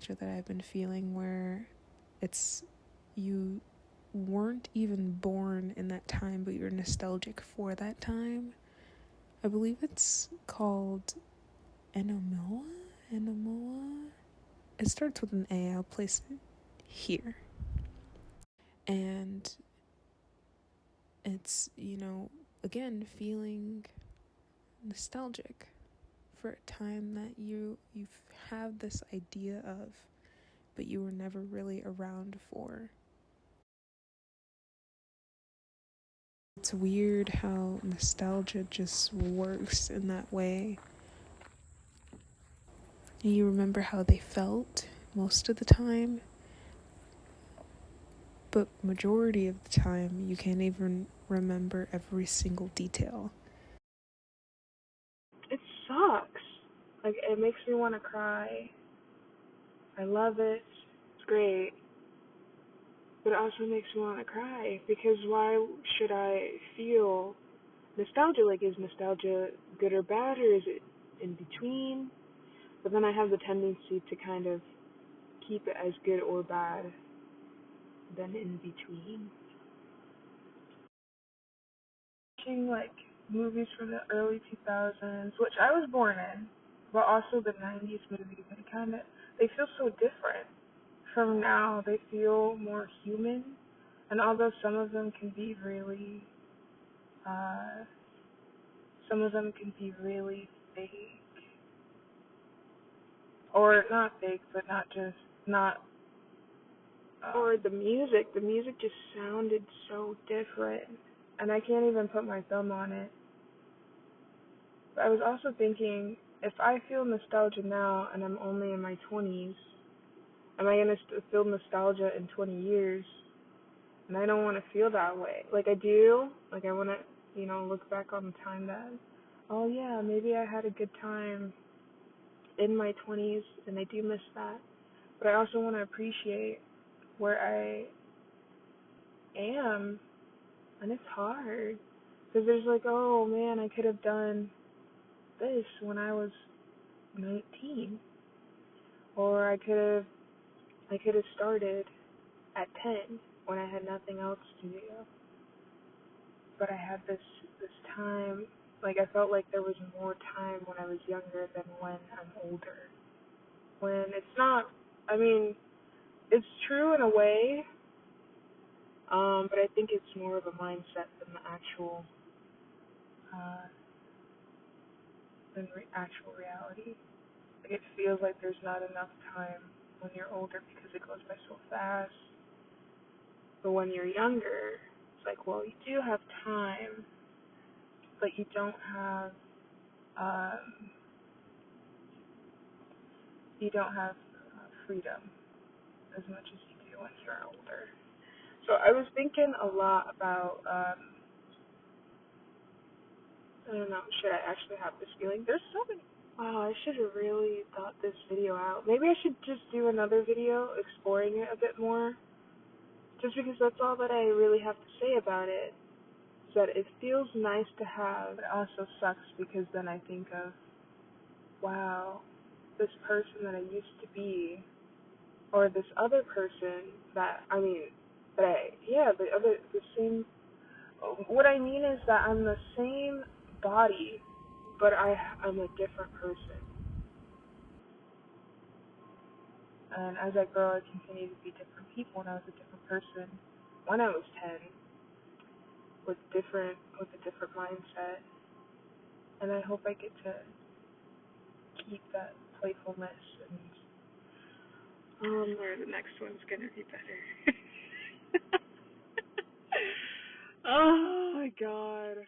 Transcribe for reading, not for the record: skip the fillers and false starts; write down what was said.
nostalgia that I've been feeling where it's you weren't even born in that time, but you're nostalgic for that time. I believe it's called anemoia. Anemoia. It starts with an A. I'll place it here. And it's, again, feeling nostalgic for a time that you have this idea of, but you were never really around for. It's weird how nostalgia just works in that way. And you remember how they felt most of the time, but majority of the time you can't even remember every single detail. It sucks. Like, it makes me want to cry. I love it. It's great. But it also makes me want to cry, because why should I feel nostalgia? Like, is nostalgia good or bad, or is it in between? But then I have the tendency to kind of keep it as good or bad than in between. Watching, like, movies from the early 2000s, which I was born in, but also the 90s movies, they feel so different from now. They feel more human, and although some of them can be really, fake, or not fake, but not, or the music just sounded so different, and I can't even put my thumb on it. But I was also thinking, if I feel nostalgia now and I'm only in my 20s, am I going to feel nostalgia in 20 years? And I don't want to feel that way. Like, I do. Like, I want to, look back on the time that, oh yeah, maybe I had a good time in my 20s, and I do miss that. But I also want to appreciate where I am, and it's hard. Because there's like, oh man, I could have done this when I was 19. Or I could have started at 10 when I had nothing else to do. But I had this time, like, I felt like there was more time when I was younger than when I'm older. When it's not, I mean, it's true in a way, but I think it's more of a mindset than the uh, actual reality. Like, it feels like there's not enough time when you're older because it goes by so fast. But when you're younger, it's like, well, you do have time, but you don't have um, freedom as much as you do when you're older. So I was thinking a lot about, I don't know, should I actually have this feeling? There's so many. Wow, I should have really thought this video out. Maybe I should just do another video exploring it a bit more, just because that's all that I really have to say about it. Is that it feels nice to have, it also sucks because then I think of, wow, this person that I used to be, or this other person the same, what I mean is that I'm the same body, but I'm a different person. And as I grow, I continue to be different people, and I was a different person when I was 10, with a different mindset. And I hope I get to keep that playfulness, and where the next one's gonna be better. Oh my god.